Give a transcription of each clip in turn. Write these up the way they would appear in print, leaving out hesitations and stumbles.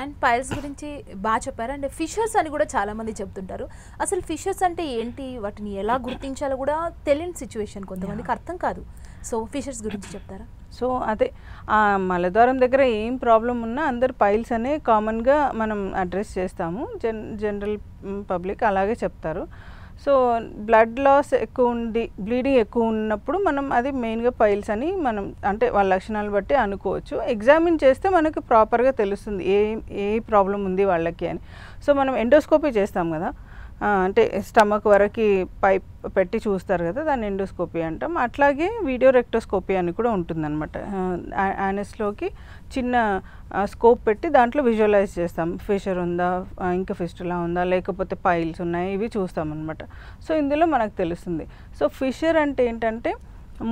And piles గురించి బాగా చెప్పారు. అండ్ ఫిషర్స్ అని కూడా చాలామంది చెప్తుంటారు. అసలు ఫిషర్స్ అంటే ఏంటి, వాటిని ఎలా గుర్తించాలో కూడా తెలియని సిచ్యువేషన్, కొంతమందికి అర్థం కాదు. సో ఫిషర్స్ గురించి చెప్తారా? సో అదే మలద్వారం దగ్గర ఏం ప్రాబ్లం ఉన్నా అందరు పైల్స్ అనే కామన్గా మనం అడ్రస్ చేస్తాము. జనరల్ పబ్లిక్ అలాగే చెప్తారు. సో బ్లడ్ లాస్ ఎక్కువ ఉండి బ్లీడింగ్ ఎక్కువ ఉన్నప్పుడు మనం అది మెయిన్గా పైల్స్ అని మనం అంటే వాళ్ళ లక్షణాలు బట్టి అనుకోవచ్చు. ఎగ్జామిన్ చేస్తే మనకు ప్రాపర్గా తెలుస్తుంది ఏ ప్రాబ్లం ఉంది వాళ్ళకి అని. సో మనం ఎండోస్కోపీ చేస్తాం కదా, అంటే స్టమక్ వరకు పైప్ పెట్టి చూస్తారు కదా, దాన్ని ఎండోస్కోపీ అంటాం. అట్లాగే వీడియో రెక్టోస్కోపీ అని కూడా ఉంటుందన్నమాట. యానస్లోకి చిన్న స్కోప్ పెట్టి దాంట్లో విజువలైజ్ చేస్తాం. ఫిషర్ ఉందా, ఇంకా ఫిస్టులా ఉందా, లేకపోతే పైల్స్ ఉన్నాయి, ఇవి చూస్తామన్నమాట. సో ఇందులో మనకు తెలుస్తుంది. సో ఫిషర్ అంటే ఏంటంటే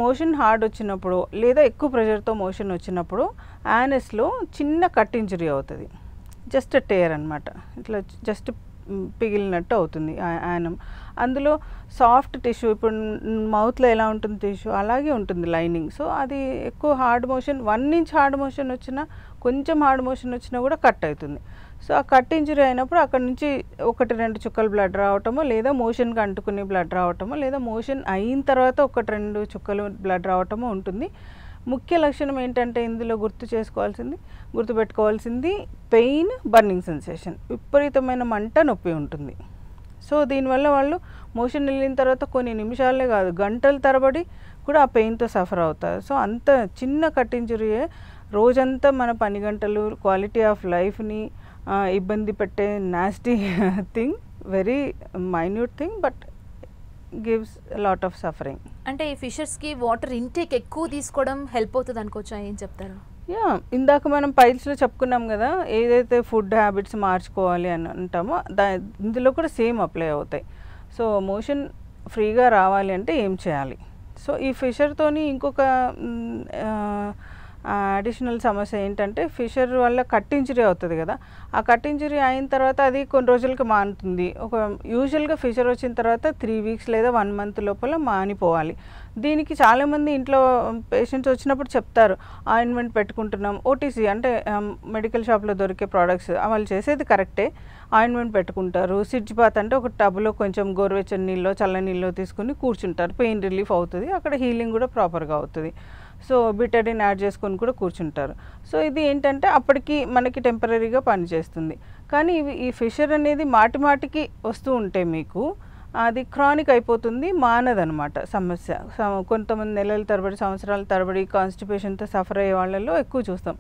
మోషన్ హార్డ్ వచ్చినప్పుడు లేదా ఎక్కువ ప్రెషర్తో మోషన్ వచ్చినప్పుడు యానస్లో చిన్న కట్ ఇంజరీ అవుతుంది. జస్ట్ టేర్ అనమాట, ఇట్లా జస్ట్ పిగిలినట్టు అవుతుంది యానం. అందులో సాఫ్ట్ టిష్యూ, ఇప్పుడు మౌత్లో ఎలా ఉంటుంది టిష్యూ అలాగే ఉంటుంది లైనింగ్. సో అది ఎక్కువ hard motion, 1 inch hard motion వచ్చినా, కొంచెం హార్డ్ మోషన్ వచ్చినా కూడా కట్ అవుతుంది. సో ఆ కట్ ఇంజరీ అయినప్పుడు అక్కడ నుంచి 1-2 చుక్కలు బ్లడ్ రావటమో, లేదా మోషన్కి అంటుకుని బ్లడ్ రావటమో, లేదా మోషన్ అయిన తర్వాత 1-2 చుక్కలు బ్లడ్ రావటమో ఉంటుంది. ముఖ్య లక్షణం ఏంటంటే ఇందులో గుర్తుపెట్టుకోవాల్సింది పెయిన్, బర్నింగ్ సెన్సేషన్, విపరీతమైన మంట, నొప్పి ఉంటుంది. సో దీనివల్ల వాళ్ళు మోషన్ వెళ్ళిన తర్వాత కొన్ని నిమిషాలే కాదు గంటల తరబడి కూడా ఆ పెయిన్తో సఫర్ అవుతారు. సో అంత చిన్న కట్ ఇంజరీయే రోజంతా మన పని గంటలు, క్వాలిటీ ఆఫ్ లైఫ్ని ఇబ్బంది పెట్టే nasty thing, very minute thing, but gives lot of suffering. అంటే ఈ ఫిషర్స్కి వాటర్ ఇంటేక్ ఎక్కువ తీసుకోవడం హెల్ప్ అవుతుంది అనుకోవచ్చా, ఏం చెప్తారు? ఇందాక మనం పైల్స్లో చెప్పుకున్నాం కదా, ఏదైతే ఫుడ్ హ్యాబిట్స్ మార్చుకోవాలి అని అంటామో ఇందులో కూడా సేమ్ అప్లై అవుతాయి. సో మోషన్ ఫ్రీగా రావాలి అంటే ఏం చేయాలి? సో ఈ ఫిషర్తోని ఇంకొక అడిషనల్ సమస్య ఏంటంటే ఫిషర్ వల్ల కట్ ఇంజరీ అవుతుంది కదా, ఆ కట్ ఇంజరీ అయిన తర్వాత అది కొన్ని రోజులకి మానుతుంది. యూజువల్గా ఫిషర్ వచ్చిన తర్వాత 3 వీక్స్ లేదా 1 మంత్ లోపల మానిపోవాలి. దీనికి చాలామంది ఇంట్లో పేషెంట్స్ వచ్చినప్పుడు చెప్తారు, ఆయింట్మెంట్ పెట్టుకుంటున్నాం, ఓటీసీ అంటే మెడికల్ షాప్లో దొరికే ప్రోడక్ట్స్ వాళ్ళు చేసేది కరెక్టే, ఆయింట్మెంట్ పెట్టుకుంటారు. సిడ్జ్ బాత్ అంటే ఒక టబ్లో కొంచెం గోరువెచ్చని నీళ్ళో చల్ల నీళ్ళో తీసుకుని కూర్చుంటారు, పెయిన్ రిలీఫ్ అవుతుంది, అక్కడ హీలింగ్ కూడా ప్రాపర్గా అవుతుంది. సో బిటడిన్ యాడ్ చేసుకొని కూడా కూర్చుంటారు. సో ఇది ఏంటంటే అప్పటికి మనకి టెంపరీగా పనిచేస్తుంది. కానీ ఈ ఫిషర్ అనేది మాటిమాటికి వస్తూ ఉంటే మీకు అది క్రానిక్ అయిపోతుంది, మానదనమాట సమస్య. కొంతమంది నెలల తరబడి, సంవత్సరాల తరబడి కాన్స్టిపేషన్తో సఫర్ అయ్యే వాళ్ళల్లో ఎక్కువ చూస్తాం.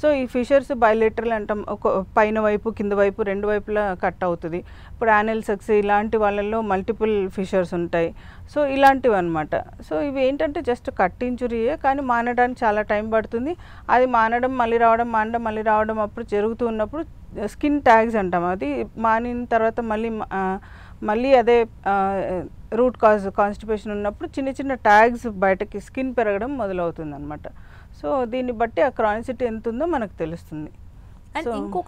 సో ఈ ఫిషర్స్ బైలేటరల్ అంటాం, ఒక పైన వైపు కింద వైపు 2 వైపులా కట్ అవుతుంది. ఇప్పుడు యానల్ సెక్స్ ఇలాంటి వాళ్ళల్లో మల్టిపుల్ ఫిషర్స్ ఉంటాయి. సో ఇలాంటివి అనమాట. సో ఇవి ఏంటంటే జస్ట్ కట్ ఇంజురీయే, కానీ మానడానికి చాలా టైం పడుతుంది. అది మానడం మళ్ళీ రావడం, మానడం మళ్ళీ రావడం అప్పుడు జరుగుతూ ఉన్నప్పుడు స్కిన్ ట్యాగ్స్ అంటాం. అది మానిన తర్వాత మళ్ళీ అదే రూట్ కాజ్ కాన్స్టిపేషన్ ఉన్నప్పుడు చిన్న చిన్న ట్యాగ్స్ బయటకి స్కిన్ పెరగడం మొదలవుతుంది అనమాట. సో దీన్ని బట్టి ఆ క్రానిసిటీ ఎంత ఉందో మనకు తెలుస్తుంది. అండ్ ఇంకొక